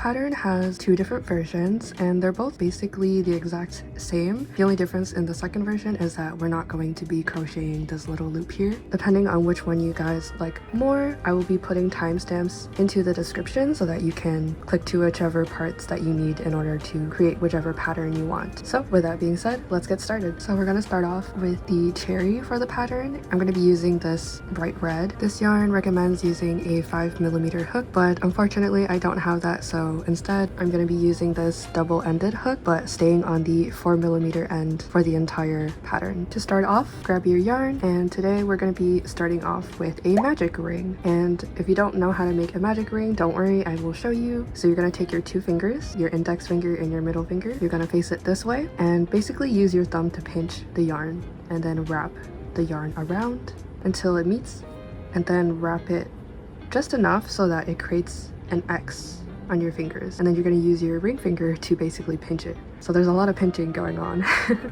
pattern has two different versions and they're both basically the exact same. The only difference in the second version is that we're not going to be crocheting this little loop here. Depending on which one you guys like more, I will be putting timestamps into the description so that you can click to whichever parts that you need in order to create whichever pattern you want. So with that being said, let's get started. So we're going to start off with the cherry for the pattern. I'm going to be using this bright red. This yarn recommends using a 5mm hook, but unfortunately I don't have that, so instead I'm going to be using this double-ended hook but staying on the 4mm end for the entire pattern. To start off, grab your yarn, and today we're going to be starting off with a magic ring. And if you don't know how to make a magic ring, don't worry, I will show you. So you're going to take your two fingers, your index finger and your middle finger, you're going to face it this way and basically use your thumb to pinch the yarn and then wrap the yarn around until it meets, and then wrap it just enough so that it creates an X on your fingers, and then you're going to use your ring finger to basically pinch it. So there's a lot of pinching going on.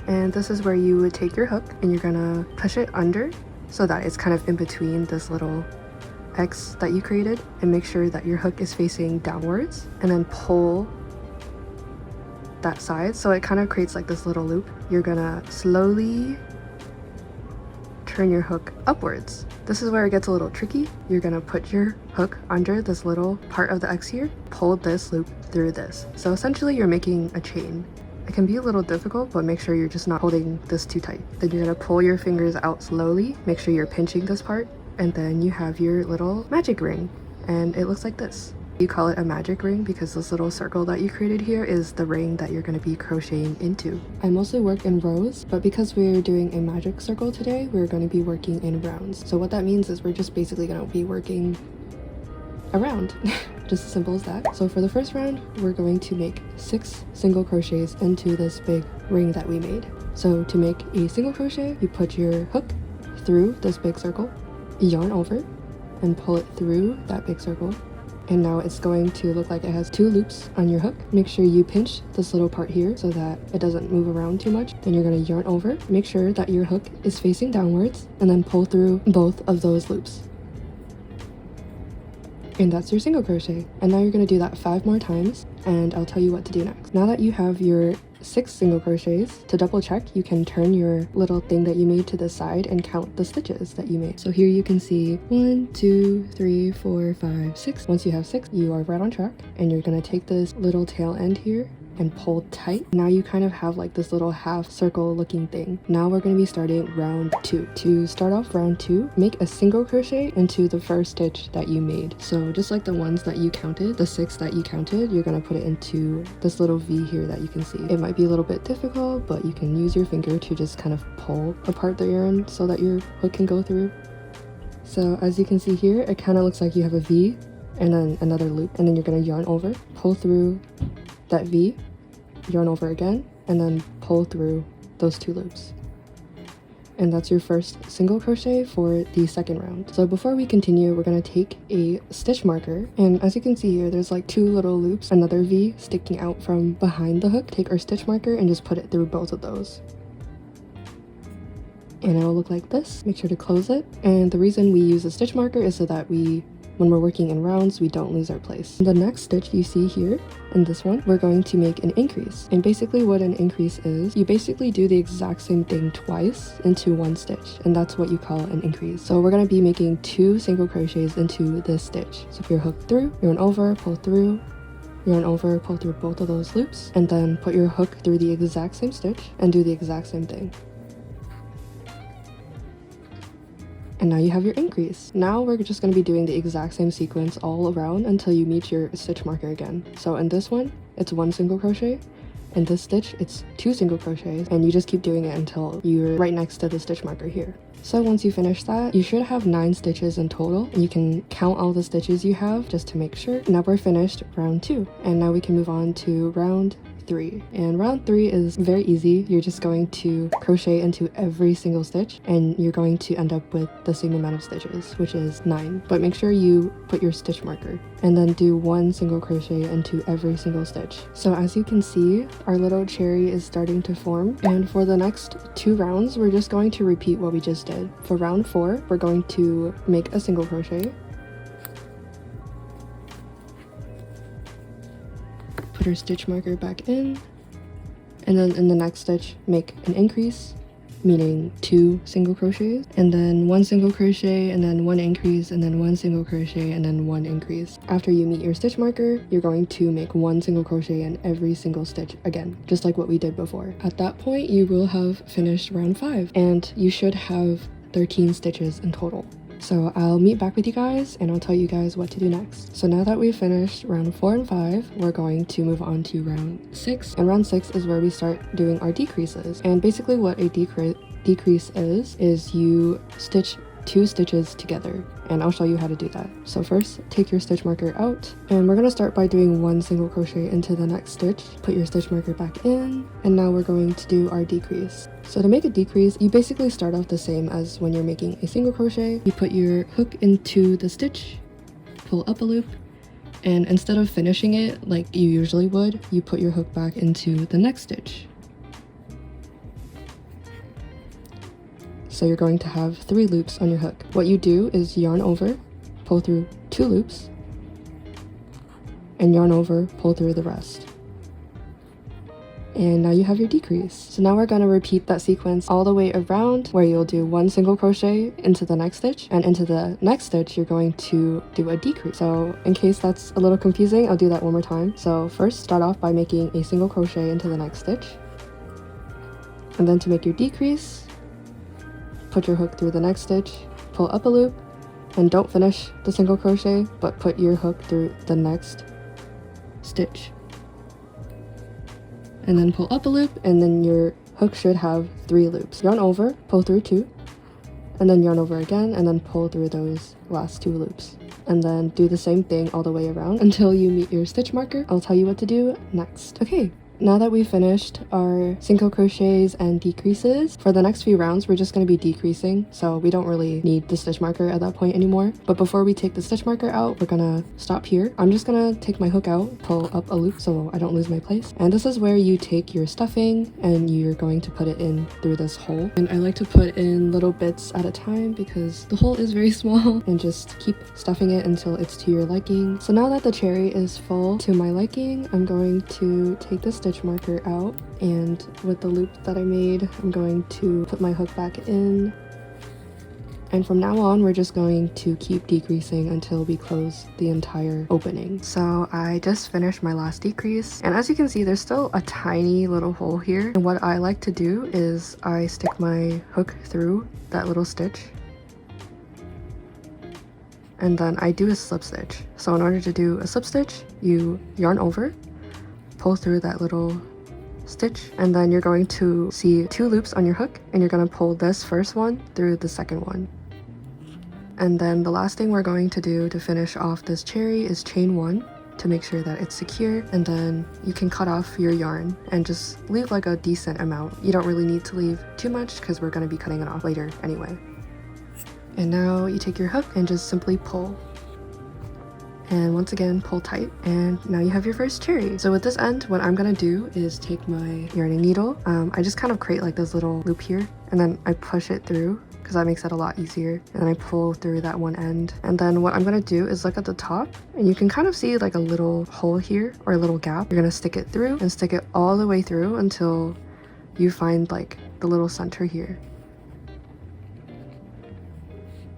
And this is where you would take your hook and you're gonna push it under so that it's kind of in between this little X that you created, and make sure that your hook is facing downwards and then pull that side so it kind of creates like this little loop. You're gonna slowly turn your hook upwards. This is where it gets a little tricky. You're gonna put your hook under this little part of the X here, pull this loop through this. So essentially you're making a chain. It can be a little difficult, but make sure you're just not holding this too tight. Then you're gonna pull your fingers out slowly, make sure you're pinching this part, and then you have your little magic ring, and it looks like this. You call it a magic ring because this little circle that you created here is the ring that you're going to be crocheting into. I mostly work in rows, but because we're doing a magic circle today, we're going to be working in rounds. So what that means is we're just basically going to be working around. Just as simple as that. So for the first round, we're going to make 6 single crochets into this big ring that we made. So to make a single crochet, you put your hook through this big circle, yarn over, and pull it through that big circle. And now it's going to look like it has 2 loops on your hook. Make sure you pinch this little part here so that it doesn't move around too much. Then you're going to yarn over, make sure that your hook is facing downwards, and then pull through both of those loops. And that's your single crochet. And now you're going to do that 5 more times, and I'll tell you what to do next. Now that you have your 6 single crochets, to double check, you can turn your little thing that you made to the side and count the stitches that you made. So here you can see 1, 2, 3, 4, 5, 6. Once you have 6, you are right on track, and you're going to take this little tail end here and pull tight. Now you kind of have like this little half circle looking thing. Now we're going to be starting round 2. To start off round 2, make a single crochet into the first stitch that you made. So just like the ones that you counted, the 6 that you counted, you're going to put it into this little V here that you can see. It might be a little bit difficult, but you can use your finger to just kind of pull apart the yarn so that your hook can go through. So as you can see here, it kind of looks like you have a V and then another loop, and then you're going to yarn over, pull through that V, yarn over again, and then pull through those 2 loops. And that's your first single crochet for the second round. So before we continue, we're going to take a stitch marker, and as you can see here, there's like 2 little loops, another V sticking out from behind the hook. Take our stitch marker and just put it through both of those. And it'll look like this. Make sure to close it. And the reason we use a stitch marker is so that when we're working in rounds, we don't lose our place. The next stitch you see here, in this one, we're going to make an increase. And basically what an increase is, you basically do the exact same thing twice into 1 stitch, and that's what you call an increase. So we're going to be making 2 single crochets into this stitch. So if you're hooked through, yarn over, pull through, yarn over, pull through both of those loops, and then put your hook through the exact same stitch and do the exact same thing. And now you have your increase. Now we're just going to be doing the exact same sequence all around until you meet your stitch marker again. So in this one, it's 1 single crochet. In this stitch, it's 2 single crochets, and you just keep doing it until you're right next to the stitch marker here. So once you finish that, you should have 9 stitches in total, and you can count all the stitches you have just to make sure. Now we're finished round 2, and now we can move on to round 3. And round 3 is very easy. You're just going to crochet into every single stitch, and you're going to end up with the same amount of stitches, which is 9. But make sure you put your stitch marker, and then do 1 single crochet into every single stitch. So as you can see, our little cherry is starting to form, and for the next 2 rounds, we're just going to repeat what we just did. For round 4, we're going to make a single crochet, put our stitch marker back in, and then in the next stitch make an increase, meaning 2 single crochets, and then 1 single crochet, and then 1 increase, and then 1 single crochet, and then 1 increase. After you meet your stitch marker, you're going to make 1 single crochet in every single stitch again, just like what we did before. At that point, you will have finished round 5, and you should have 13 stitches in total. So I'll meet back with you guys and I'll tell you guys what to do next. So now that we've finished round 4 and 5, we're going to move on to round 6. And round 6 is where we start doing our decreases. And basically what a decrease is you stitch 2 stitches together, and I'll show you how to do that. So first, take your stitch marker out, and we're going to start by doing 1 single crochet into the next stitch. Put your stitch marker back in, and now we're going to do our decrease. So to make a decrease, you basically start off the same as when you're making a single crochet. You put your hook into the stitch, pull up a loop, and instead of finishing it like you usually would, you put your hook back into the next stitch. So you're going to have 3 loops on your hook. What you do is yarn over, pull through 2 loops, and yarn over, pull through the rest. And now you have your decrease. So now we're going to repeat that sequence all the way around, where you'll do 1 single crochet into the next stitch, and into the next stitch you're going to do a decrease. So in case that's a little confusing, I'll do that one more time. So first, start off by making a single crochet into the next stitch, and then to make your decrease, put your hook through the next stitch, pull up a loop, and don't finish the single crochet, but put your hook through the next stitch. And then pull up a loop, and then your hook should have 3 loops. Yarn over, pull through 2, and then yarn over again, and then pull through those last 2 loops. And then do the same thing all the way around until you meet your stitch marker. I'll tell you what to do next. Okay. Now that we've finished our single crochets and decreases, for the next few rounds we're just going to be decreasing, so we don't really need the stitch marker at that point anymore. But before we take the stitch marker out, we're gonna stop here. I'm just gonna take my hook out, pull up a loop so I don't lose my place, and this is where you take your stuffing and you're going to put it in through this hole. And I like to put in little bits at a time because the hole is very small, and just keep stuffing it until it's to your liking. So now that the cherry is full to my liking, I'm going to take this stitch marker out, and with the loop that I made, I'm going to put my hook back in, and from now on we're just going to keep decreasing until we close the entire opening. So I just finished my last decrease, and as you can see there's still a tiny little hole here, and what I like to do is I stick my hook through that little stitch, and then I do a slip stitch. So in order to do a slip stitch, you yarn over, pull through that little stitch, and then you're going to see 2 loops on your hook, and you're going to pull this first one through the second one. And then the last thing we're going to do to finish off this cherry is chain 1 to make sure that it's secure, and then you can cut off your yarn and just leave like a decent amount. You don't really need to leave too much because we're going to be cutting it off later anyway. And now you take your hook and just simply pull. And once again, pull tight, and now you have your first cherry. So with this end, what I'm gonna do is take my yarning needle. I just kind of create like this little loop here, and then I push it through because that makes it a lot easier. And then I pull through that one end. And then what I'm gonna do is look at the top, and you can kind of see like a little hole here, or a little gap. You're gonna stick it through and stick it all the way through until you find like the little center here.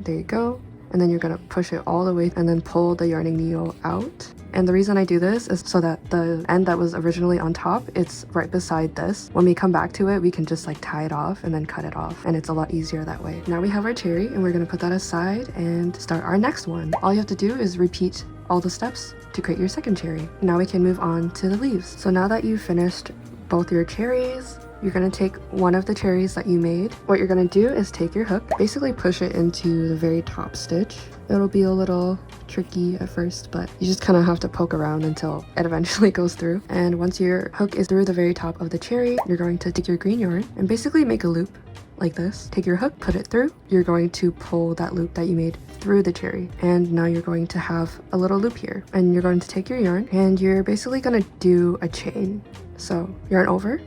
There you go. And then you're gonna push it all the way and then pull the yarning needle out. And the reason I do this is so that the end that was originally on top, it's right beside this. When we come back to it, we can just like tie it off and then cut it off, and it's a lot easier that way. Now we have our cherry, and we're gonna put that aside and start our next one. All you have to do is repeat all the steps to create your second cherry. Now we can move on to the leaves. So now that you've finished both your cherries, you're gonna take one of the cherries that you made. What you're gonna do is take your hook, basically push it into the very top stitch. It'll be a little tricky at first, but you just kind of have to poke around until it eventually goes through. And once your hook is through the very top of the cherry, you're going to take your green yarn and basically make a loop like this. Take your hook, put it through. You're going to pull that loop that you made through the cherry, and now you're going to have a little loop here. And you're going to take your yarn, and you're basically gonna do a chain. So yarn over,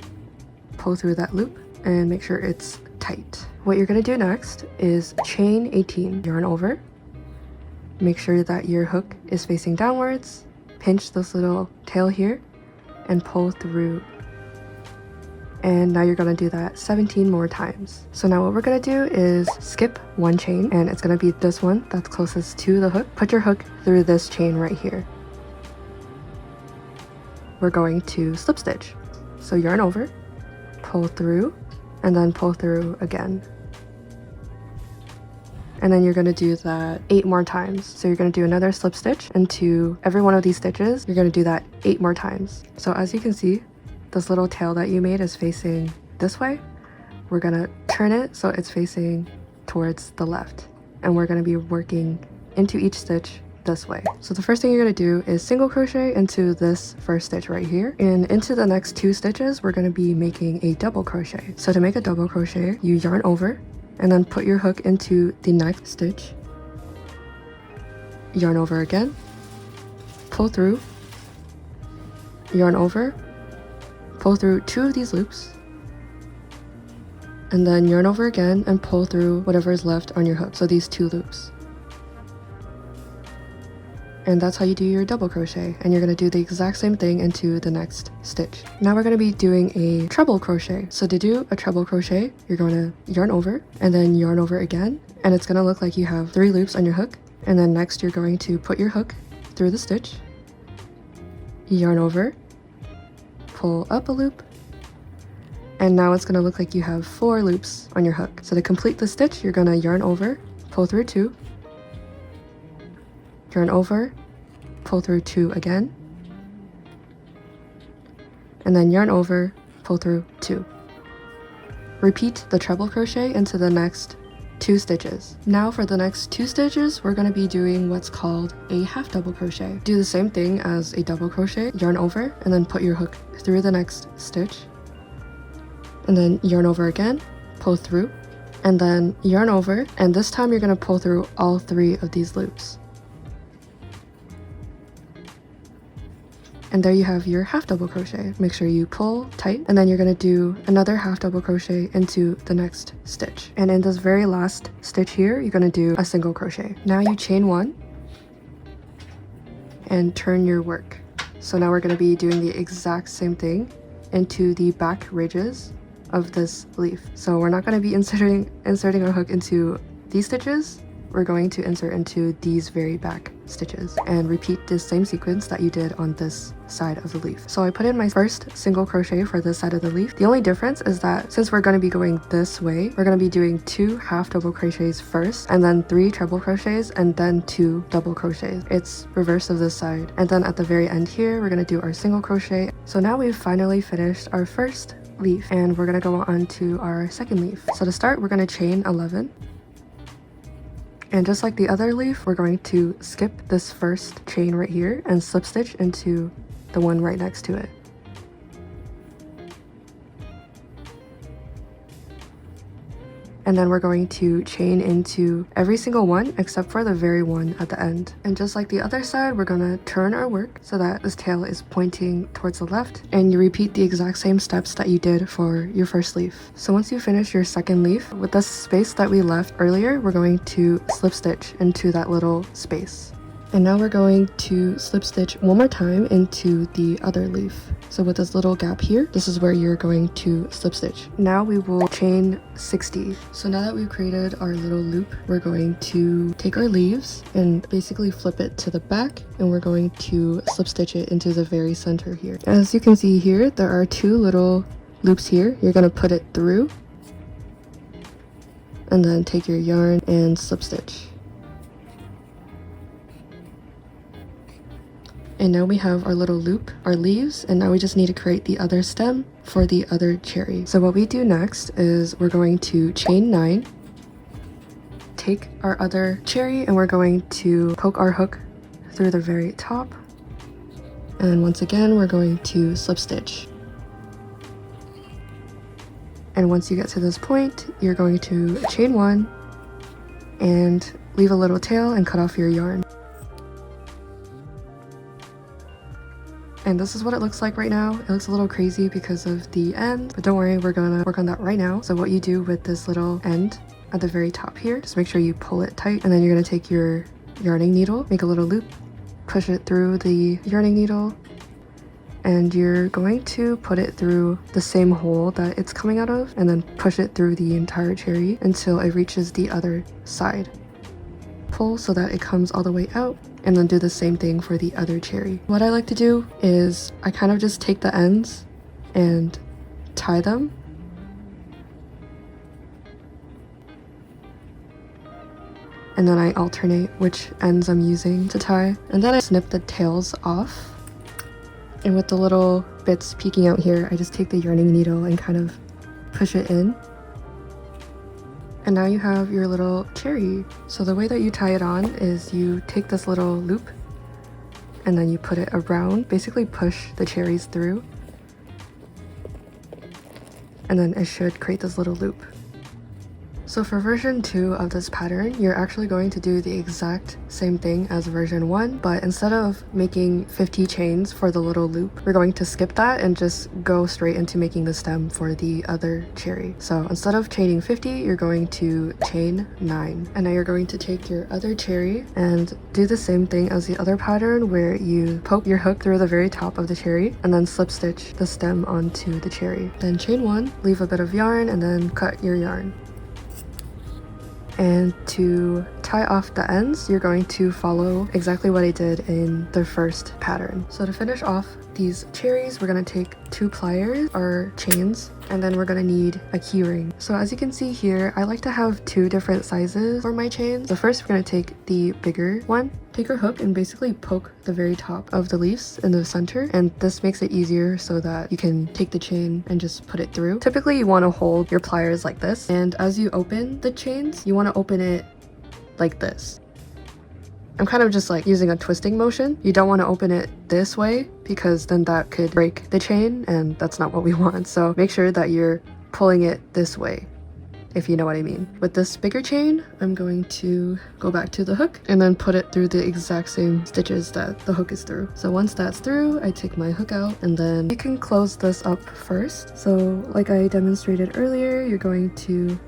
pull through that loop, and make sure it's tight. What you're gonna do next is chain 18. Yarn over, make sure that your hook is facing downwards, pinch this little tail here, and pull through. And now you're gonna do that 17 more times. So now what we're gonna do is skip one chain, and it's gonna be this one that's closest to the hook. Put your hook through this chain right here. We're going to slip stitch. So yarn over, pull through, and then pull through again. And then you're gonna do that 8 more times. So you're gonna do another slip stitch into every one of these stitches. You're gonna do that 8 more times. So as you can see, this little tail that you made is facing this way. We're gonna turn it so it's facing towards the left. And we're gonna be working into each stitch this way. So the first thing you're gonna do is single crochet into this first stitch right here. And into the next 2 stitches, we're gonna be making a double crochet. So to make a double crochet, you yarn over and then put your hook into the next stitch. Yarn over again, pull through, yarn over, pull through 2 of these loops, and then yarn over again and pull through whatever is left on your hook, so these 2 loops. And that's how you do your double crochet, and you're going to do the exact same thing into the next stitch. Now we're going to be doing a treble crochet. So to do a treble crochet, you're going to yarn over and then yarn over again, and it's going to look like you have 3 loops on your hook. And then next you're going to put your hook through the stitch, yarn over, pull up a loop, and now it's going to look like you have 4 loops on your hook. So to complete the stitch, you're going to yarn over, pull through 2, yarn over, pull through 2 again, and then yarn over, pull through 2. Repeat the treble crochet into the next 2 stitches. Now for the next 2 stitches, we're going to be doing what's called a half double crochet. Do the same thing as a double crochet, yarn over, and then put your hook through the next stitch, and then yarn over again, pull through, and then yarn over, and this time you're going to pull through all 3 of these loops. And there you have your half double crochet. Make sure you pull tight, and then you're going to do another half double crochet into the next stitch. And in this very last stitch here, you're going to do a single crochet. Now you chain 1 and turn your work. So now we're going to be doing the exact same thing into the back ridges of this leaf. So we're not going to be inserting our hook into these stitches. We're going to insert into these very back stitches and repeat this same sequence that you did on this side of the leaf. So I put in my first single crochet for this side of the leaf. The only difference is that since we're going to be going this way, we're going to be doing 2 half double crochets first, and then 3 treble crochets, and then 2 double crochets. It's reverse of this side. And then at the very end here, we're going to do our single crochet. So now we've finally finished our first leaf, and we're going to go on to our second leaf. So to start, we're going to chain 11. And just like the other leaf, we're going to skip this first chain right here and slip stitch into the one right next to it. And then we're going to chain into every single one except for the very one at the end. And just like the other side, we're going to turn our work so that this tail is pointing towards the left, and you repeat the exact same steps that you did for your first leaf. So once you finish your second leaf, with the space that we left earlier, we're going to slip stitch into that little space. And now we're going to slip stitch one more time into the other leaf. So with this little gap here, this is where you're going to slip stitch. Now we will chain 60. So now that we've created our little loop, we're going to take our leaves and basically flip it to the back, and we're going to slip stitch it into the very center here. As you can see here, there are 2 little loops here. You're going to put it through and then take your yarn and slip stitch. And now we have our little loop, our leaves, and now we just need to create the other stem for the other cherry. So what we do next is we're going to chain 9, take our other cherry, and we're going to poke our hook through the very top. And once again, we're going to slip stitch. And once you get to this point, you're going to chain 1 and leave a little tail and cut off your yarn. And this is what it looks like right now. It looks a little crazy because of the end, but don't worry, we're gonna work on that right now. So what you do with this little end at the very top here, just make sure you pull it tight, and then you're gonna take your yarning needle, make a little loop, push it through the yarning needle, and you're going to put it through the same hole that it's coming out of and then push it through the entire cherry until it reaches the other side. Pull so that it comes all the way out, and then do the same thing for the other cherry. What I like to do is I kind of just take the ends and tie them. And then I alternate which ends I'm using to tie. And then I snip the tails off. And with the little bits peeking out here, I just take the yarning needle and kind of push it in. And now you have your little cherry. So the way that you tie it on is you take this little loop and then you put it around, basically push the cherries through. And then it should create this little loop. So for version 2 of this pattern, you're actually going to do the exact same thing as version 1, but instead of making 50 chains for the little loop, we're going to skip that and just go straight into making the stem for the other cherry. So instead of chaining 50, you're going to chain 9. And now you're going to take your other cherry and do the same thing as the other pattern where you poke your hook through the very top of the cherry and then slip stitch the stem onto the cherry. Then chain 1, leave a bit of yarn, and then cut your yarn. And to tie off the ends, you're going to follow exactly what I did in the first pattern. So to finish off these cherries, we're going to take 2 pliers or chains, and then we're going to need a key ring. So as you can see here, I like to have 2 different sizes for my chains. So first we're going to take the bigger one, take your hook and basically poke the very top of the leaves in the center, and this makes it easier so that you can take the chain and just put it through. Typically you want to hold your pliers like this, and as you open the chains, you want to open it like this. I'm kind of just like using a twisting motion. You don't want to open it this way because then that could break the chain, and that's not what we want. So make sure that you're pulling it this way, if you know what I mean. With this bigger chain, I'm going to go back to the hook and then put it through the exact same stitches that the hook is through. So once that's through, I take my hook out, and then you can close this up first. So like I demonstrated earlier, you're going to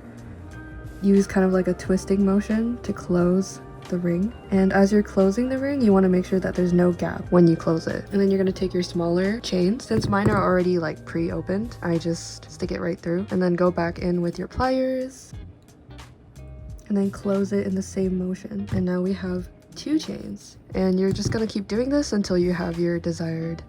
use kind of like a twisting motion to close the ring, and as you're closing the ring, you want to make sure that there's no gap when you close it. And then you're going to take your smaller chain. Since mine are already like pre-opened, I just stick it right through and then go back in with your pliers and then close it in the same motion. And now we have 2 chains, and you're just going to keep doing this until you have your desired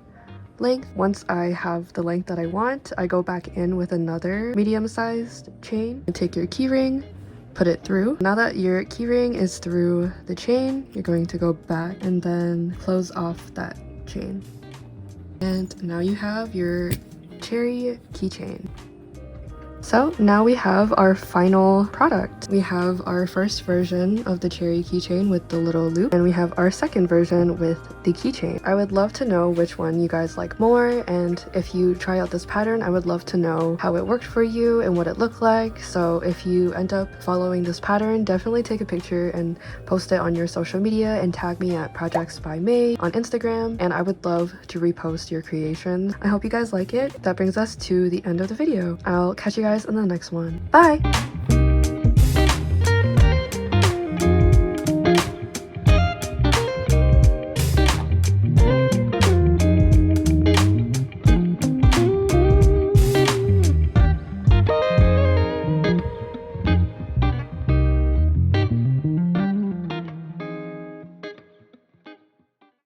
length. Once I have the length that I want, I go back in with another medium-sized chain and take your key ring, put it through. Now that your keyring is through the chain, you're going to go back and then close off that chain. And now you have your cherry keychain. So now we have our final product. We have our first version of the cherry keychain with the little loop, and we have our second version with the keychain. I would love to know which one you guys like more, and if you try out this pattern, I would love to know how it worked for you and what it looked like. So if you end up following this pattern, definitely take a picture and post it on your social media and tag me at Projects by May on Instagram, and I would love to repost your creations. I hope you guys like it. That brings us to the end of the video. I'll catch you guys in the next one. Bye!